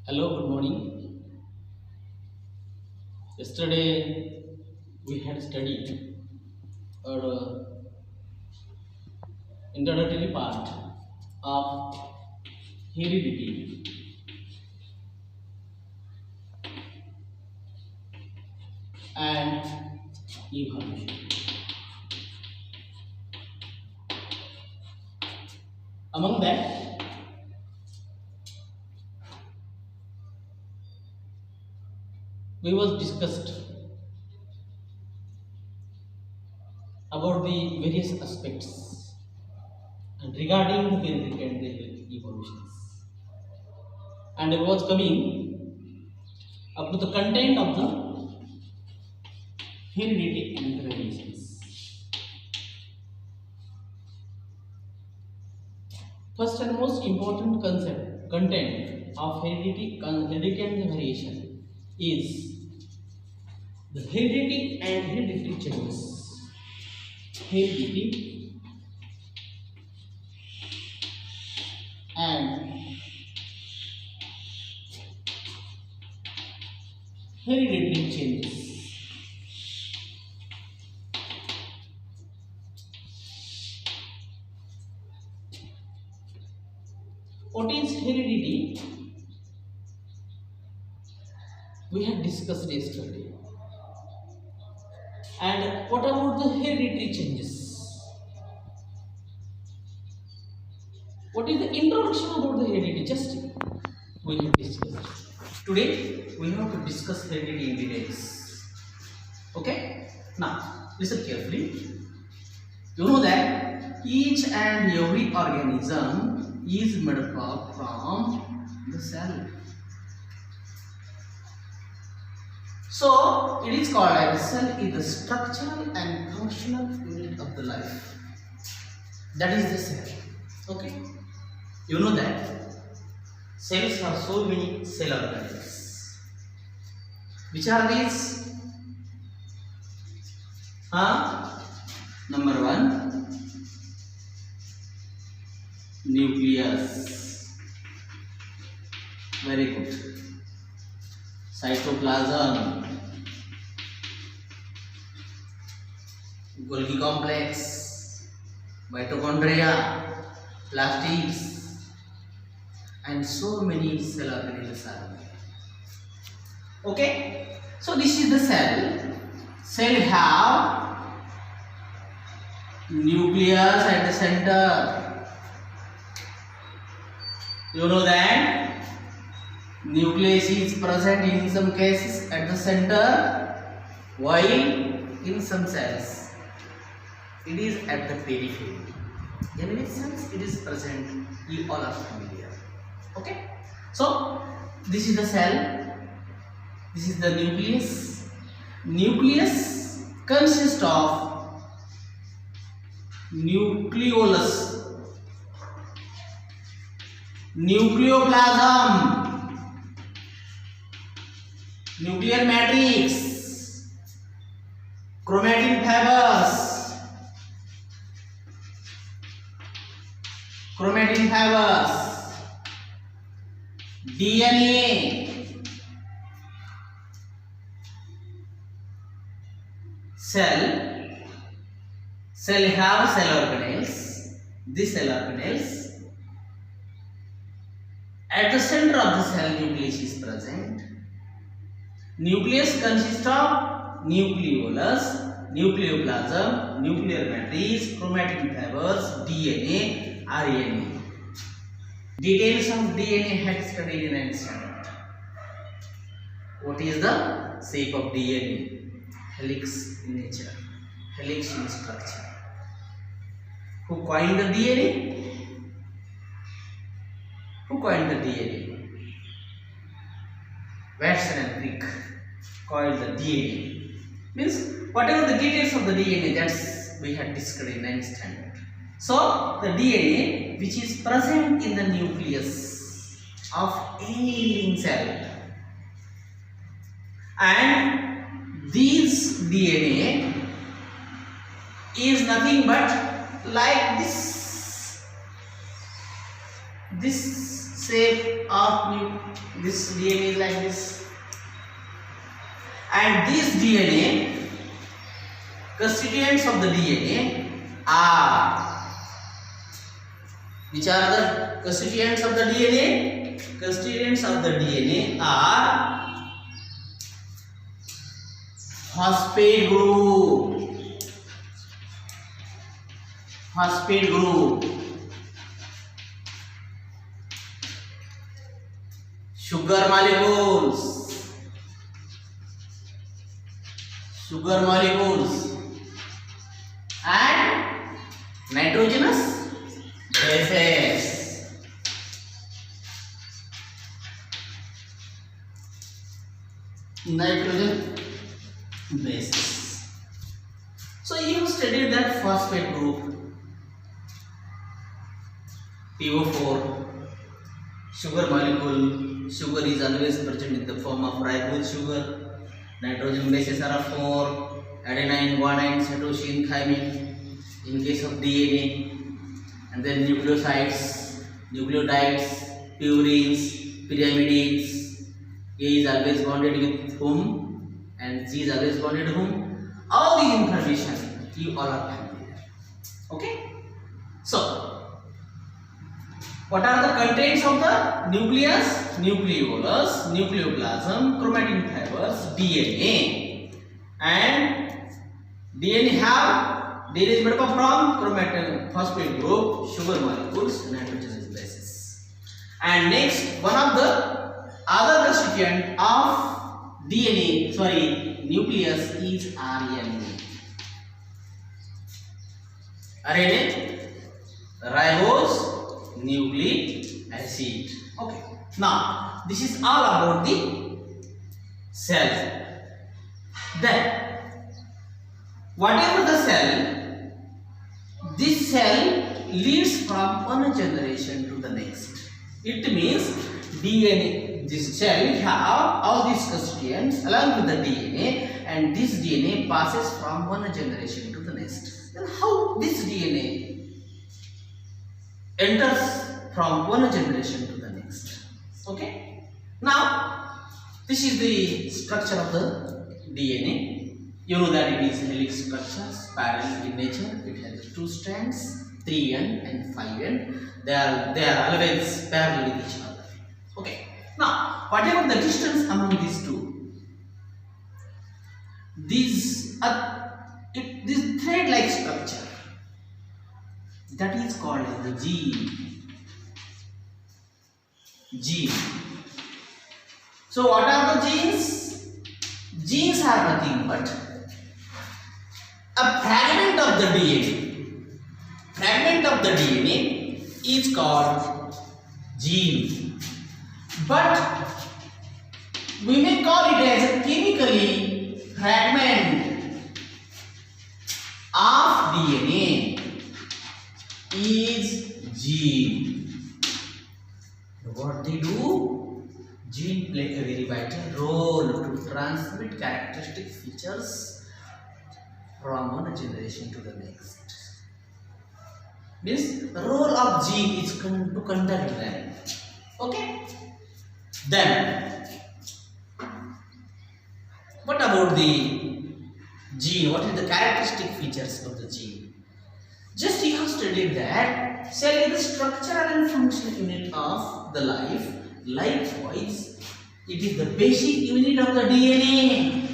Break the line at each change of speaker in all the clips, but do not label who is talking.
Hello, good morning. Yesterday we had studied our introductory part of heredity and evolution. Among that, we was discussed about the various aspects and regarding the heredity and the evolutions. And it was coming up to the content of the heredity and the variations. First and most important content of heredity and the variation is the heredity and hereditary changes. Heredity and hereditary changes. What is heredity? We had discussed yesterday. And what about the hereditary changes? What is the introduction about the heredity? Just we have discussed. Today we have to discuss heredity in details. Okay? Now listen carefully. You know that each and every organism is made up from the cell. So it is called as the cell is the structural and functional unit of the life. That is the cell. Okay? You know that cells have so many cell organelles. Which are these? Number one, nucleus. Very good. Cytoplasm, Golgi complex, mitochondria, plastids, and so many cell organelles are there. Okay, so this is the cell. Cell have nucleus at the center. You know that nucleus is present in some cases at the center, while in some cells it is at the periphery. In which sense it is present? You all are familiar. Okay, so this is the cell. This is the nucleus. Nucleus consists of nucleolus, nucleoplasm, nuclear matrix, chromatin fibers, DNA. Cell have cell organelles. These cell organelles, at the center of the cell nucleus is present. Nucleus consists of nucleolus, nucleoplasm, nuclear matrix, chromatin fibers, DNA, RNA. Details of DNA had studied in 9th standard. What is the shape of DNA? Helix in nature, helix in structure. Who coined the DNA? Who coined the DNA? Watson and Crick coined the DNA. Means whatever the details of the DNA, that's we had discussed in 9th standard. So the DNA which is present in the nucleus of any living cell, and this DNA is nothing but like this. this shape of this DNA is like this, and these DNA constituents of the DNA are, which are the constituents of the DNA? Constituents of the DNA are phosphate group, sugar molecules, and nitrogenous bases. So you studied that phosphate group, PO4, sugar molecule. Sugar is always present in the form of ribose sugar. Nitrogen bases are 4, adenine, guanine, cytosine, thymine in case of DNA, and then nucleosides, nucleotides, purines, pyrimidines. A is always bonded with whom and Z is always bonded whom. All the information you all are familiar. Okay. So what are the contents of the nucleus? Nucleolus, nucleoplasm, chromatin fibers, DNA. And DNA is made up from chromatin, phosphate group, sugar molecules, nitrogenous bases. And next, one of the other constituent of nucleus is RNA. RNA, ribose nucleic acid. Okay. Now this is all about the cell. Then whatever the cell, this cell leads from one generation to the next. It means DNA, this cell have all these constituents along with the DNA, and this DNA passes from one generation to the next. Then how this DNA enters from one generation to the next? Okay. Now this is the structure of the DNA. You know that it is helix structure, spiral in nature. It has 2 strands, 3N and 5N. They are always parallel with each other. Okay. Now whatever the distance among these two, this thread-like structure, that is called as the gene. So what are the genes? Genes are nothing but a fragment of the DNA. Fragment of the DNA is called gene. But we may call it as a chemically fragment of DNA is gene. What they do? Gene play a very vital role to transmit characteristic features from one generation to the next. Means the role of gene is to conduct them. Okay. Then what about the gene? What is the characteristic features of the gene? Just you have studied that cell is the structural and functional unit of the life. Likewise, it is the basic unit of the DNA.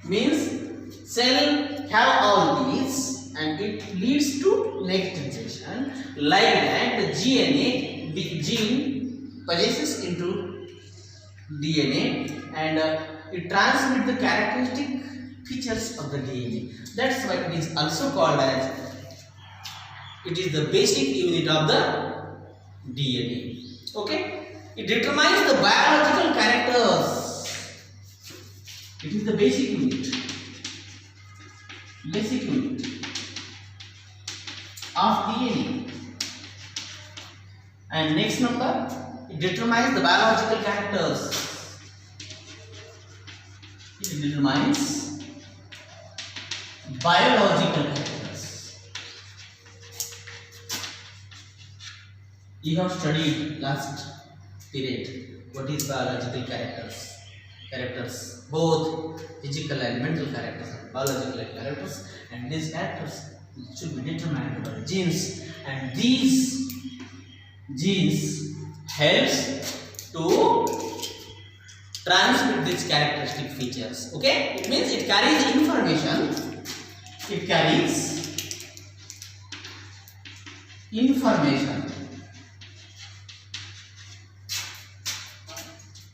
Means cell have all these and it leads to next generation. Like that, the gene possesses into DNA and it transmits the characteristic features of the DNA. That's why it is also called as, it is the basic unit of the DNA. Okay? It determines the biological characters. It is the basic unit. Basic unit of DNA. And next number, it determines the biological characters. It determines biological characters. You have studied last period what is biological characters, both physical and mental characters, biological characters, and these characters should be determined by the genes, and these genes helps to transmit these characteristic features. Okay, it means it carries information. It carries information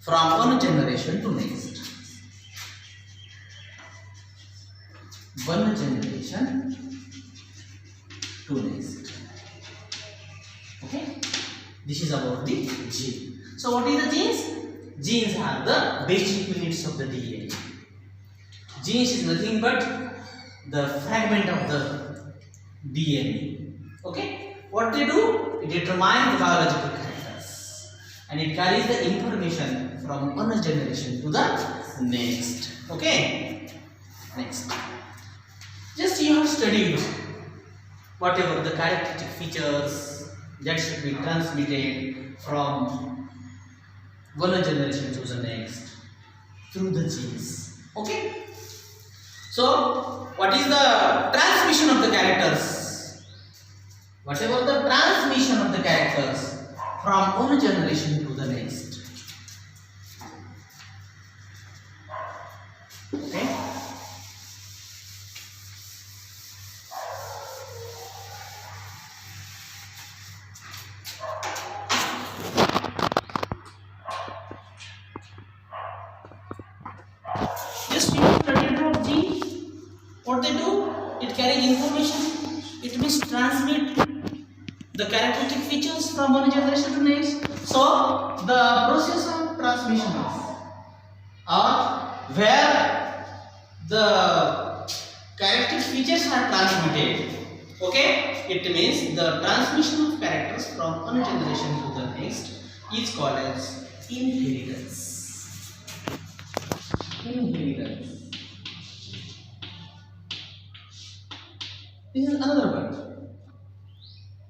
from one generation to next. One generation to next. Okay, this is about the gene. So what is the genes? Genes are the basic units of the DNA. Genes is nothing but the fragment of the DNA. Okay, what they do? It determines the biological characters, and it carries the information from one generation to the next. Okay, next. Just you have studied whatever the characteristic features that should be transmitted from one generation to the next through the genes. Okay. So, what is the transmission of the characters? Whatever the transmission of the characters from one generation to the next. Okay. Just you studied about genes. What they do? It carries information. It means transmit the characteristic features from one generation to next. So the process of transmission where the characteristic features are transmitted. Okay, it means the transmission of characters from one generation to the next is called as inheritance. Inheritance. This is another word.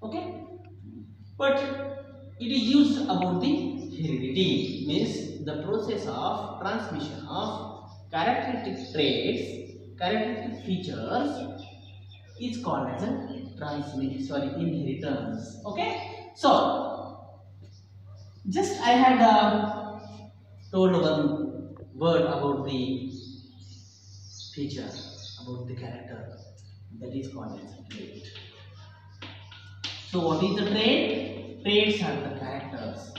Okay, but it is used about the heredity, means the process of transmission of characteristic traits, characteristic features is called as a inheritance. Okay, so just I had told one word about the feature, about the character, that is called as a trait. So what is the trait? Traits are the characters.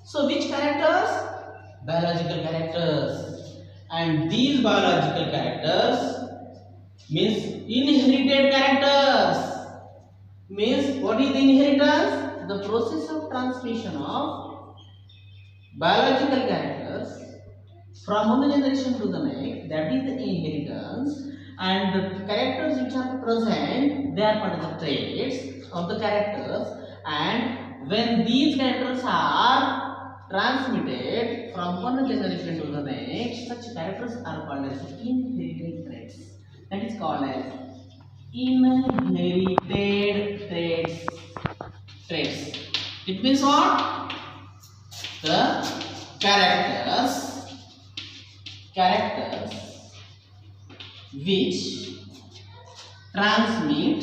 So which characters? Biological characters. And these biological characters means inherited characters. Means what is the inheritance? The process of transmission of biological characters from one generation to the next, that is the inheritance, and the characters which are present, they are part of the traits of the characters, and when these characters are transmitted from one generation to the next, such characters are called as inherited traits. That is called as inherited traits. It means what? The characters which transmit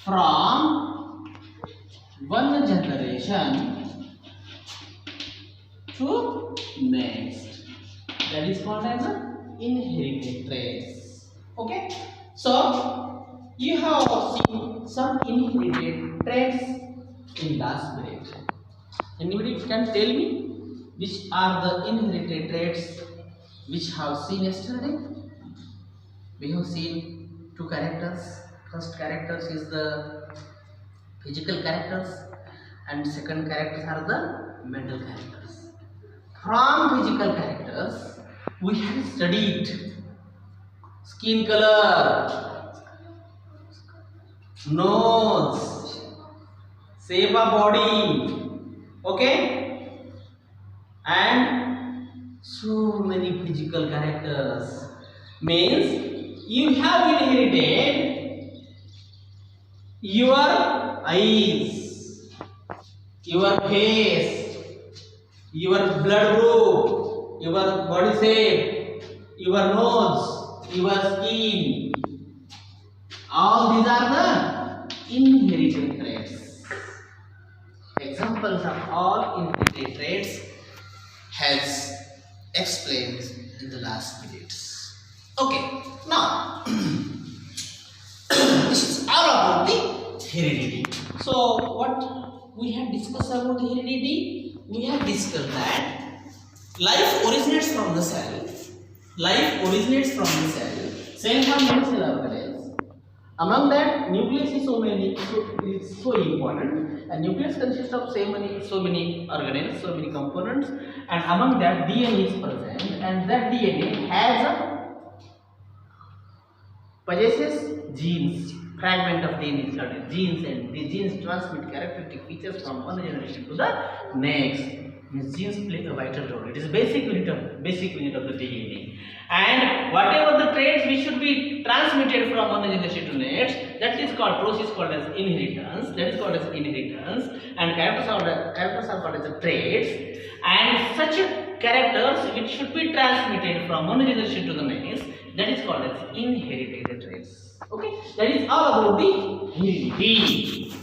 from one generation to next, that is called as inherited traits. Okay, so you have seen some inherited traits in last period. Anybody can tell me which are the inherited traits which have seen yesterday? We have seen two characters. First characters is the physical characters, and second characters are the mental characters. From physical characters, we have studied skin color, nose, shape of body, okay, and so many physical characters. Means you have inherited your eyes, your face, your blood group, your body shape, your nose, your skin. All these are the inherited traits. Examples of all inherited traits has explained in the last minutes. Okay, now this is all about the heredity. So what we have discussed about the heredity? We have discussed that life originates from the cell. Life originates from the cell. Cell have many cell organelles. Among that, nucleus is so important, and nucleus consists of so many organelles, so many components, and among that DNA is present, and that DNA possesses genes. Fragment of DNA is called genes, and the genes transmit characteristic features from one generation to the next. These genes play a vital role. It is basic unit of the DNA, and whatever the traits which should be transmitted from one generation to next, that is called process called as inheritance. That is called as inheritance, and characters are called as the traits. And such characters which should be transmitted from one generation to the next, that is called as inherited traits. Okay, that is all about the heredity.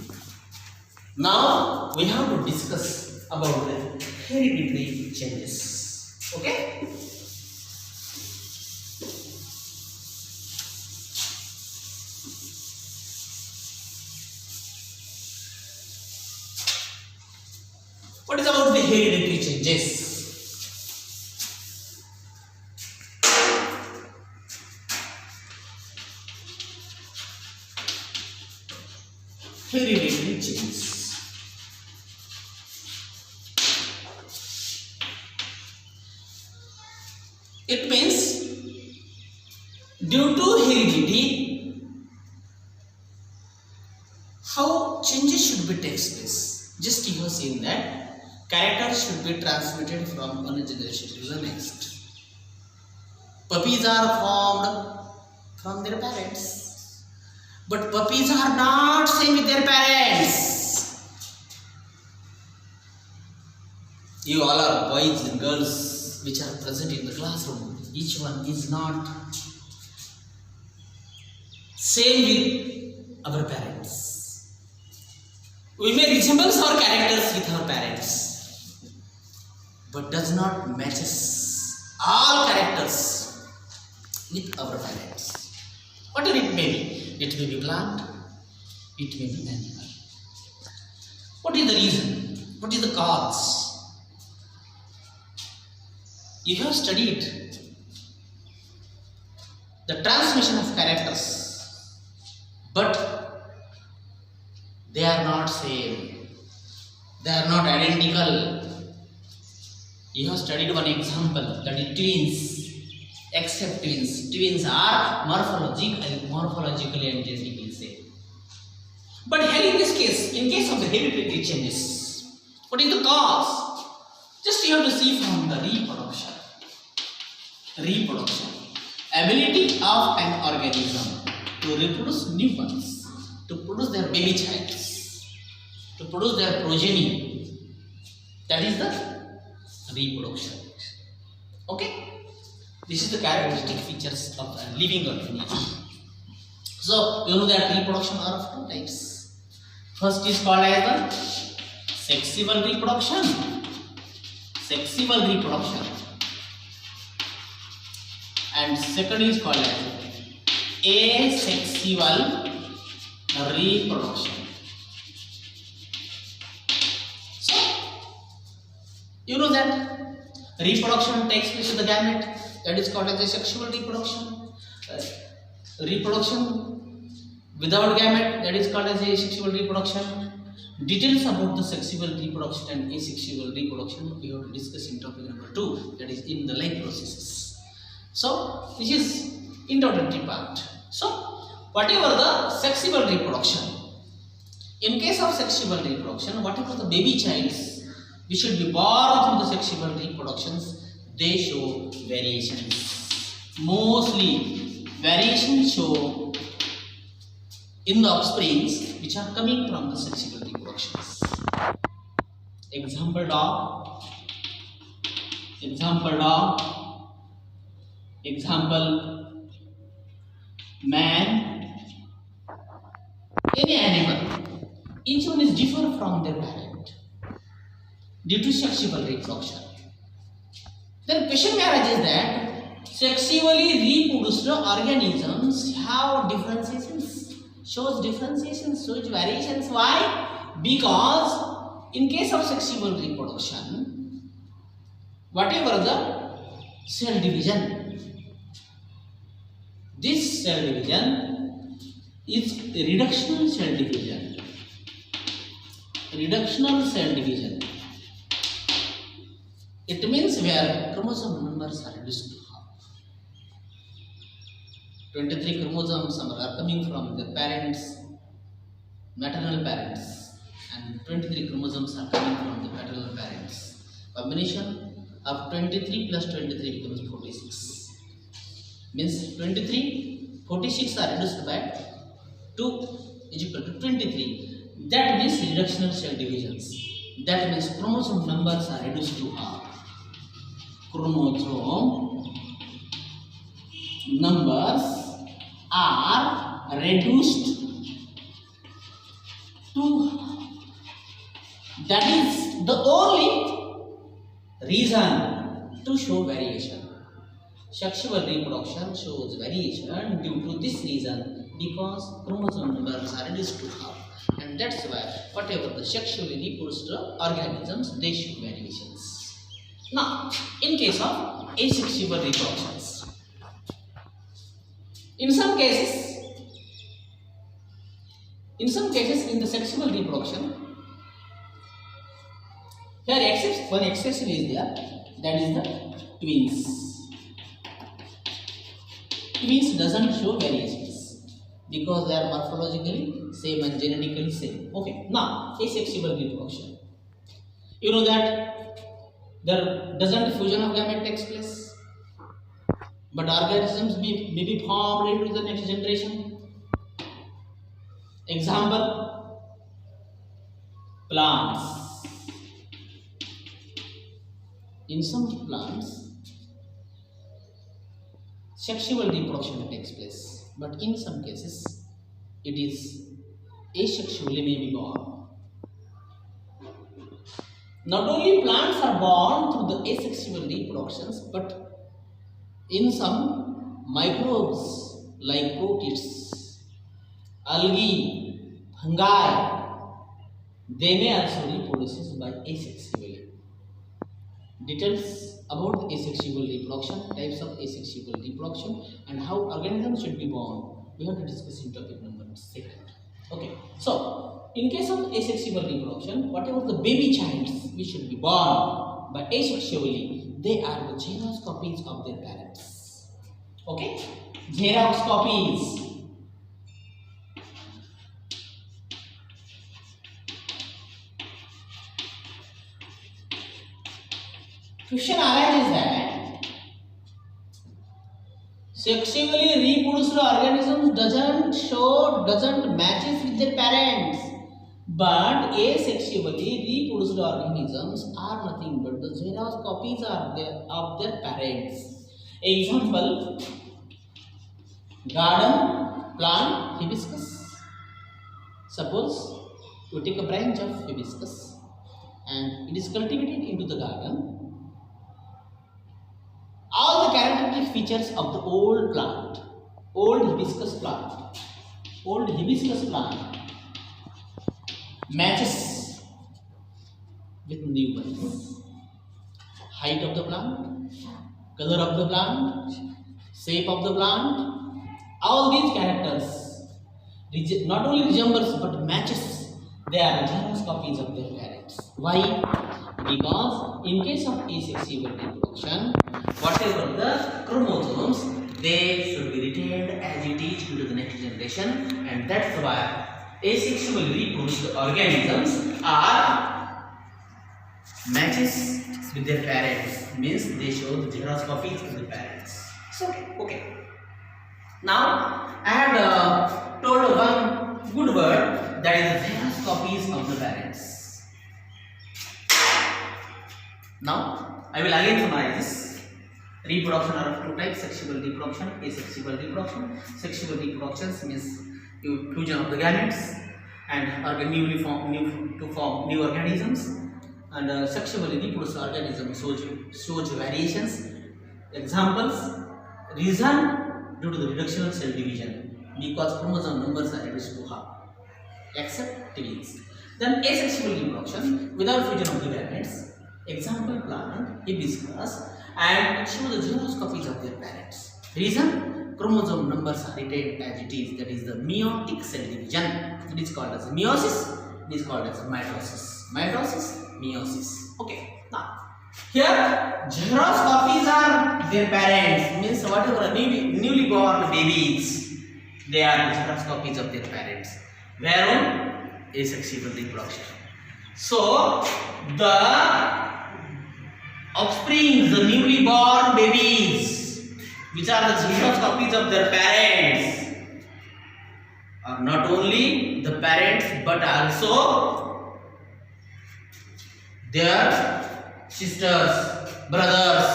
Now we have to discuss about the hereditary changes. Okay. What is about the hereditary changes? Hereditary changes. It means due to heredity, how changes should be takes place. Just you have seen that characters should be transmitted from one generation to the next. Puppies are formed from their parents, but puppies are not same with their parents. You all are boys and girls which are present in the classroom. Each one is not same with our parents. We may resemble our characters with our parents, but does not matches all characters with our parents. Whatever it may be, it may be plant, it may be animal. What is the reason? What is the cause? You have studied the transmission of characters, but they are not same. They are not identical. You have studied one example, that is twins. Except twins. Twins are morphologically and genetically same. But here in this case, in case of the hereditary changes, what is the cause? Just you have to see from the reproduction. Reproduction. Ability of an organism to reproduce new ones, to produce their baby childs, to produce their progeny. That is the reproduction. Okay? This is the characteristic features of a living organism. So, you know that reproduction are of two types. First is called as the sexual reproduction. Sexual reproduction. And second is called as asexual reproduction. So, you know that reproduction takes place in the gamete. That is called as asexual reproduction. Reproduction without gamete, that is called as asexual reproduction. Details about the sexual reproduction and asexual reproduction we have to discuss in topic number 2, that is in the life processes. So, this is introductory part. So, whatever the sexual reproduction, in case of sexual reproduction, whatever the baby childs which should be born through the sexual reproductions, they show variations. Mostly variations show in the offsprings which are coming from the sexual reproductions. Example dog, example man, any animal. Each one is different from their parent due to sexual reproduction. The question arises that sexually reproduced organisms have differentiations, shows variations. Why? Because in case of sexual reproduction, whatever the cell division, this cell division is reductional cell division. Reductional cell division. It means where chromosome numbers are reduced to half. 23 chromosomes are coming from the parents, maternal parents, and 23 chromosomes are coming from the paternal parents. Combination of 23 plus 23 becomes 46. Means 23, 46 are reduced by 2 is equal to 23. That means reductional cell divisions. That means chromosome numbers are reduced to half. Chromosome numbers are reduced to half. That is the only reason to show variation. Sexual reproduction shows variation due to this reason, because chromosome numbers are reduced to half. And that's why whatever the sexually reproduced organisms, they show variations. Now, in case of asexual reproductions, in some cases in the sexual reproduction, here one exception is there, that is the twins. Twins doesn't show variations because they are morphologically same and genetically same. Okay, now asexual reproduction. You know that there doesn't fusion of gamete takes place, but organisms may be formed into the next generation. Example, plants. In some plants, sexual reproduction takes place, but in some cases, it is asexually may be born. Not only plants are born through the asexual reproductions, but in some microbes like protists, algae, fungi, they may also reproduce by asexually. Details about the asexual reproduction, types of asexual reproduction, and how organisms should be born, we have to discuss in topic number 2. Okay, so in case of asexual reproduction, whatever the baby childs which should be born by asexually, they are the Xerox copies of their parents. Okay, Xerox copies. Question arises that sexually reproduced organisms doesn't matches with their parents, but asexually reproduced organisms are nothing but the Xerox copies are there of their parents. Example, garden plant hibiscus. Suppose you take a branch of hibiscus and it is cultivated into the garden. All the characteristic features of the old hibiscus plant matches with new ones. Height of the plant, color of the plant, shape of the plant, all these characters not only resembles but matches. They are Xerox copies of their parents. Why? Because in case of asexual reproduction, whatever the chromosomes, they should be retained as it is into the next generation, and that's why asexually reproduced organisms are matches with their parents, means they show the Xerox copies of the parents. So okay. Now I had told one of the parents. Now, I will again summarize this. Reproduction are of two types: sexual reproduction, asexual reproduction. Sexual reproduction means fusion of the gametes and newly form new organisms, and sexually reproduced organism shows variations. Examples: reason due to the reduction of cell division because chromosome numbers are reduced to half, except twins. Then asexual reproduction without fusion of the gametes. Example: plant, hibiscus, and it shows the xerox copies of their parents. Reason: chromosome numbers are retained as it is, that is the meiotic cell division. It is called as meiosis, it is called as mitosis. Mitosis, meiosis. Okay, now here xerox copies are their parents, means whatever newly born babies, they are xerox copies of their parents. Whereon asexual reproduction. So the offspring, the newly born babies, which are the xerox copies of their parents, are not only the parents but also their sisters, brothers,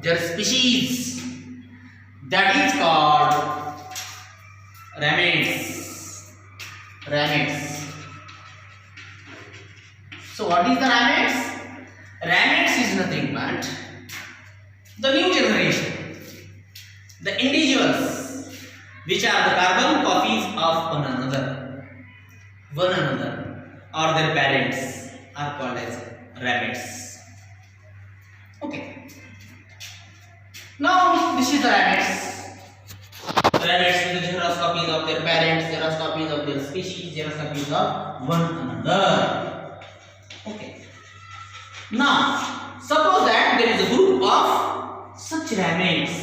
their species. That is called rametes. Rametes. So what is the rametes? Rametes is nothing but the new generation, the individuals which are the carbon copies of one another, or their parents are called as rametes. Okay. Now this is the rametes. Rametes with the xerox copies of their parents, xerox copies of their species, xerox copies of one another. Okay. Now, suppose that there is a group of such rametes,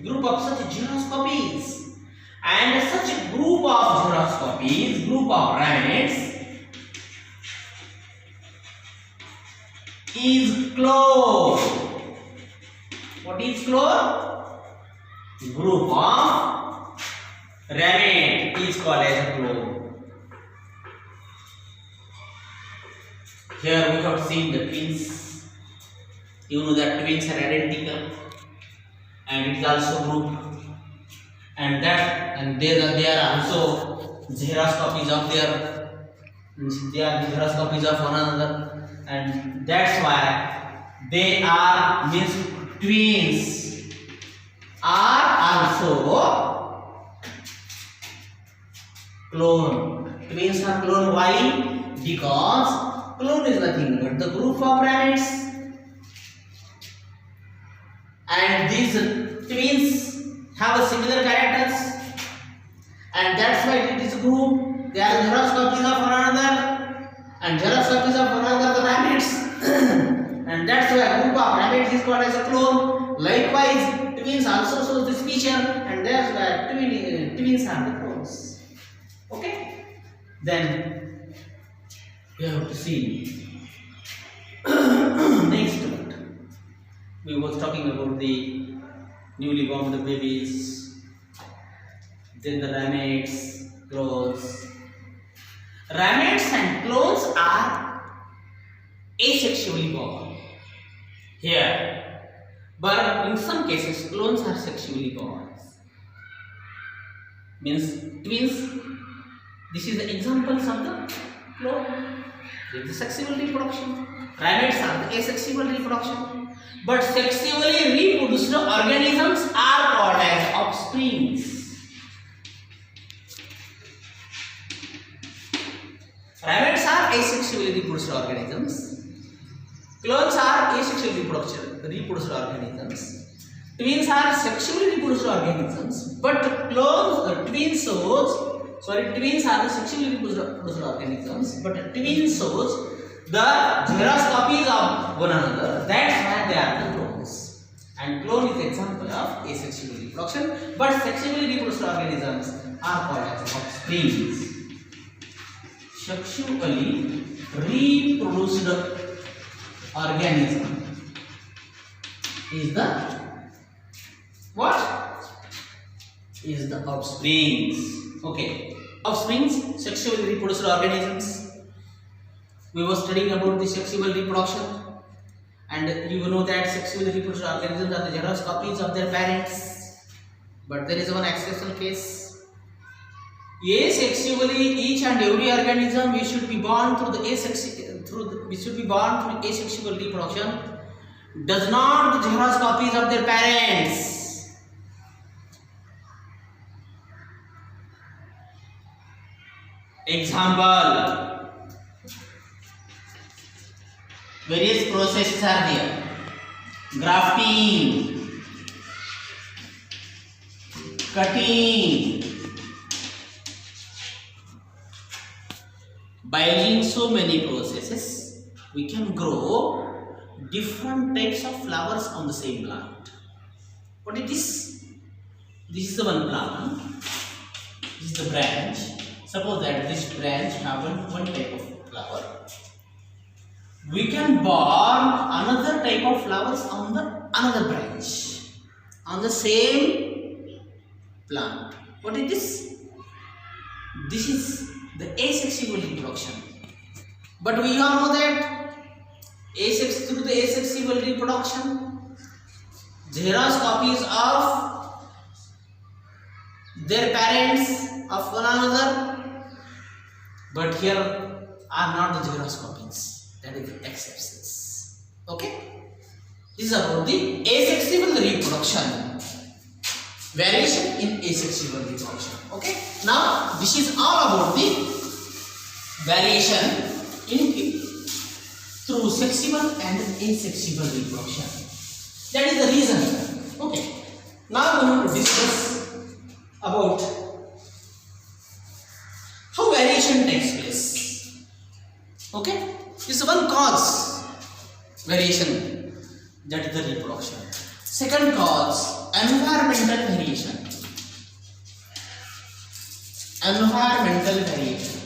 group of such xerox copies, and such a group of xerox copies, group of rametes is clone. What is clone? Group of ramete is called as a clone. Here we have seen the twins. You know that twins are identical, and it is also group, and they are also xerox copies of xerox copies of one another, and that's why they are means twins are also clone. Twins are clone. Why? Because clone is nothing but the group of rametes, and these twins have a similar characters, and that's why it is a group. They are xerox copies of one another, and xerox copies of one another the rametes, and that's why a group of rametes is called as a clone. Likewise, twins also shows this feature, and that's why twins are the clones. Okay, then we have to see next one. We was talking about the newly born babies, then the rametes, clones. Rametes and clones are asexually born here, but in some cases clones are sexually born. Means twins. This is the examples of the clone. There is the sexual reproduction. Rametes are the asexual reproduction, but sexually reproduced organisms are called as offsprings. Rametes are asexually reproduced organisms. Clones are asexually reproduced organisms. Twins are sexually reproduced organisms, but twins are the sexually reproduced organisms, but twins shows the xerox copies of one another. That's why they are the clones. And clone is example of asexual reproduction, but sexually reproduced organisms are called as offsprings. Sexually reproduced organism is the what? Is the offsprings. Okay, offsprings, sexually reproduced organisms. We were studying about the sexual reproduction, and you know that sexual reproduction organisms are the xerox copies of their parents. But there is one exceptional case. Asexually, each and every organism we should be born through asexual reproduction does not the xerox copies of their parents. Example, various processes are there. Grafting, cutting. By using so many processes, we can grow different types of flowers on the same plant. What is this? This is the one plant. This is the branch. Suppose that this branch have one type of flower. We can born another type of flowers on the another branch on the same plant. What is this? This is the asexual reproduction. But we all know that through the asexual reproduction, xerox copies of their parents of one another. But here are not the xerox copies. That is the exceptions. Okay? This is about the asexual reproduction. Variation in asexual reproduction. Okay? Now, this is all about the variation through sexual and asexual reproduction. That is the reason. Okay. Now we want to discuss about how variation takes place. Okay? This is one cause, variation, that is the reproduction. Second cause, environmental variation. Environmental variation.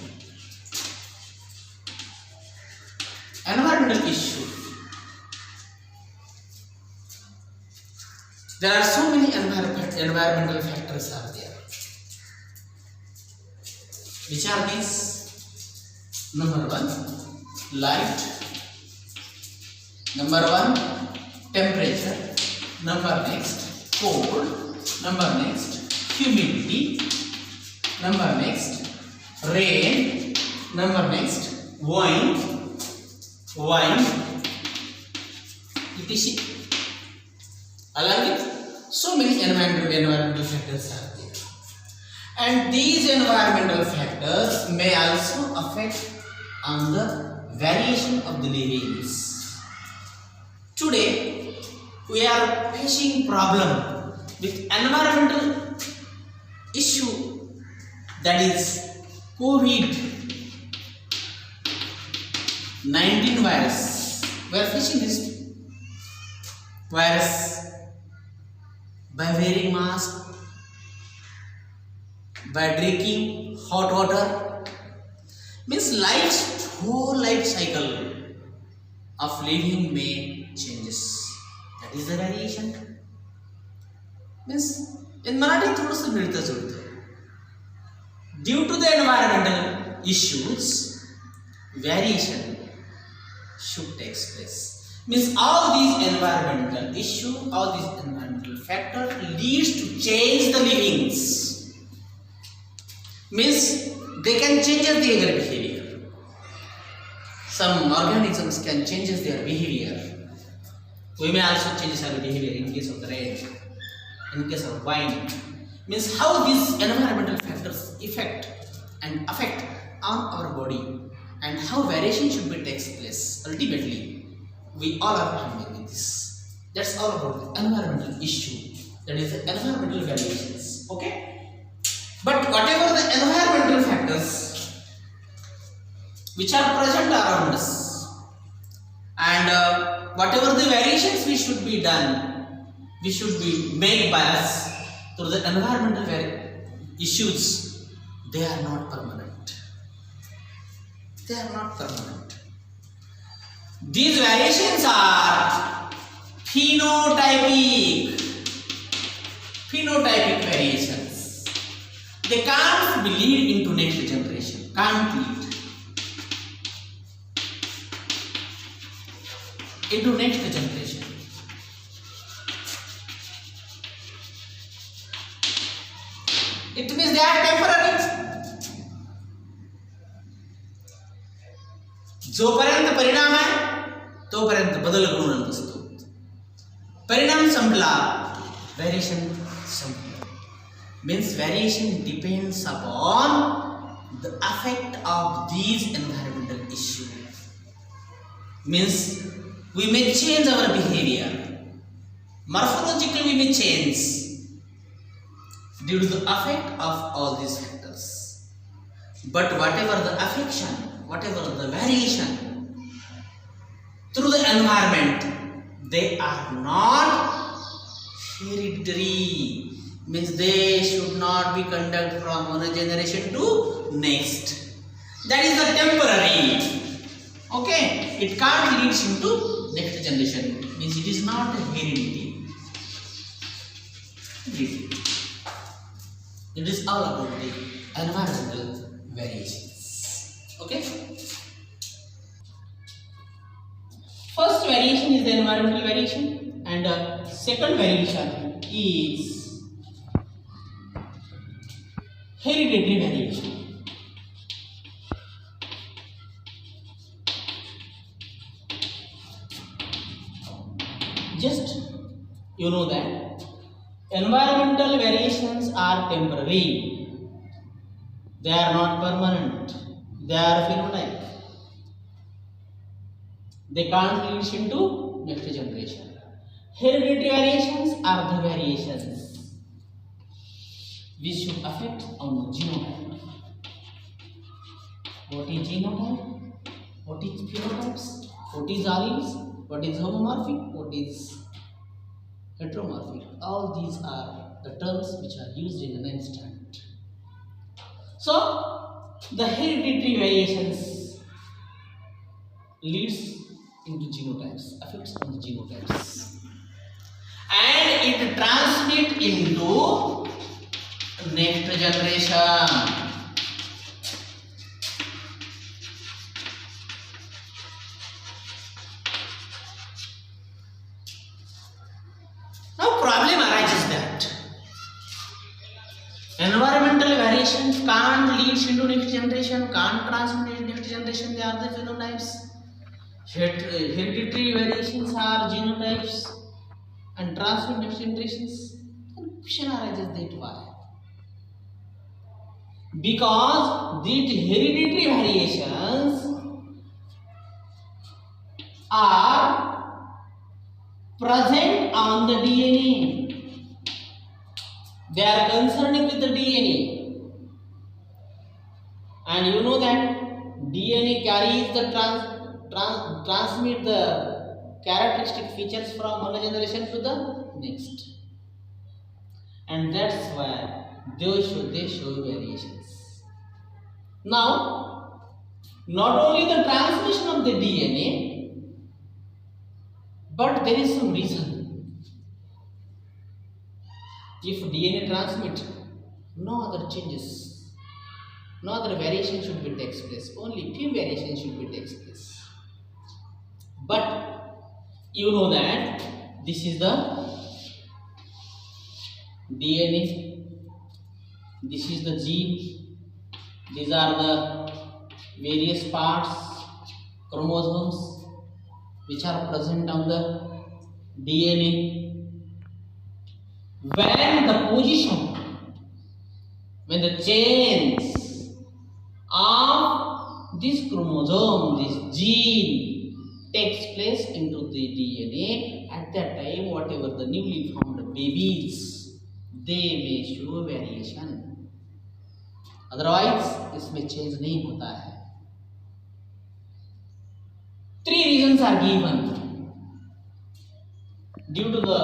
Environmental issue. There are so many environmental factors are there. Which are these? Number one, light. Number one, temperature. Number next, cold. Number next, humidity. Number next, rain. Number next, wind. etc. Along with so many environmental factors are there. And these environmental factors may also affect on the variation of the livings. Today, we are facing problem with environmental issue, that is COVID-19 virus. We are facing this virus by wearing mask, by drinking hot water. Means whole life cycle of living may changes. That is the variation. Means in Marathi thoda sa milta julta. Due to the environmental issues, variation should take place. Means all these environmental issues, all these environmental factors leads to change the livings. Means they can change their behavior. Some organisms can change their behavior. We may also change our behavior in case of the rain, in case of wine. Means how these environmental factors affect on our body and how variation should be takes place. Ultimately, we all are familiar with this. That's all about the environmental issue. That is the environmental variations. Okay? But whatever the environmental factors which are present around us, and whatever the variations we should be done, we should be made by us through the environmental issues, they are not permanent. They are not permanent. These variations are phenotypic variations. They can't be lead into next generation. Can't lead. into next generation. It means they are temporary. जोपर्यंत परिणाम आहे तोपर्यंत बदल घडून असतो. परिणाम संपला, variation संपलं. Means variation depends upon the effect of these environmental issues. Means we may change our behavior. Morphologically we may change due to the effect of all these factors. But whatever the affection, whatever the variation through the environment, they are not hereditary. Means they should not be conducted from one generation to next. That is the temporary. Okay, it can't lead into next generation. Means it is not a heredity. It is all about the environmental variations. Okay. First variation is the environmental variation, and second variation is hereditary variation. Just you know that environmental variations are temporary. They are not permanent. They are phenotype. They can't lead into next generation. Hereditary variations are the variations which should affect on the genotype. What is genotype? What is phenotypes? What is alleles? What is homomorphic? What is heteromorphic? All these are the terms which are used in the 9th standard. So, the hereditary variations leads into genotypes, affects on the genotypes, and it transmits into next generation. Now problem arises that environmental variations can't lead into next generation, can't transmit into next generation. They are the phenotypes. Hereditary variations are genotypes and transmit next generations. The question arises that why? Because these hereditary variations are present on the DNA. They are concerned with the DNA. And you know that DNA carries the transmit the characteristic features from one generation to the next. And that's why they show variations. Now, not only the transmission of the DNA, but there is some reason. If DNA transmit, no other changes, no other variation should be takes place. Only few variations should be takes place. But you know that this is the DNA, this is the gene, these are the various parts, chromosomes which are present on the DNA. When the position, when the change of this chromosome, this gene takes place into the DNA, at that time whatever the newly formed babies, they may show variation. Otherwise इसमें change नहीं होता है. 3 reasons are given due to the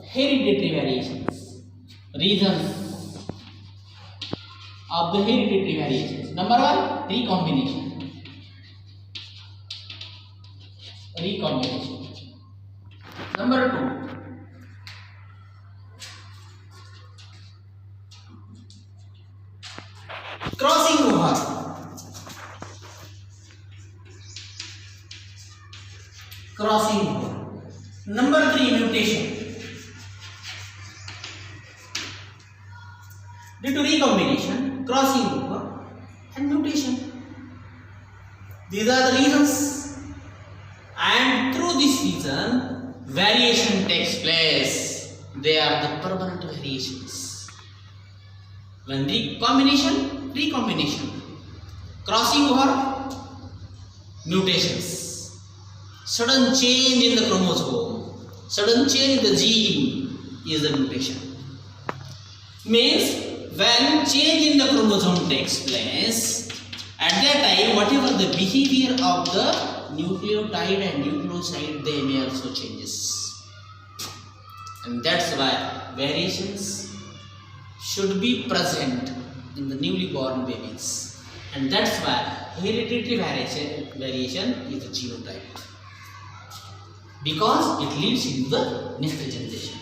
hereditary variations. Reasons of the hereditary variations. Number 1, recombination. Number 2, crossing over. crossing over. Number 3, mutation. Due to recombination, crossing over and mutation. These are the reasons, and through this reason variation takes place. They are the permanent variations. When recombination, crossing over, mutations. Sudden change in the chromosome, sudden change in the gene is the mutation. Means when change in the chromosome takes place, at that time whatever the behavior of the nucleotide and nucleoside, they may also changes. And that's why variations should be present in the newly born babies. And that's why hereditary variation is a genotype, because it leads into the next generation.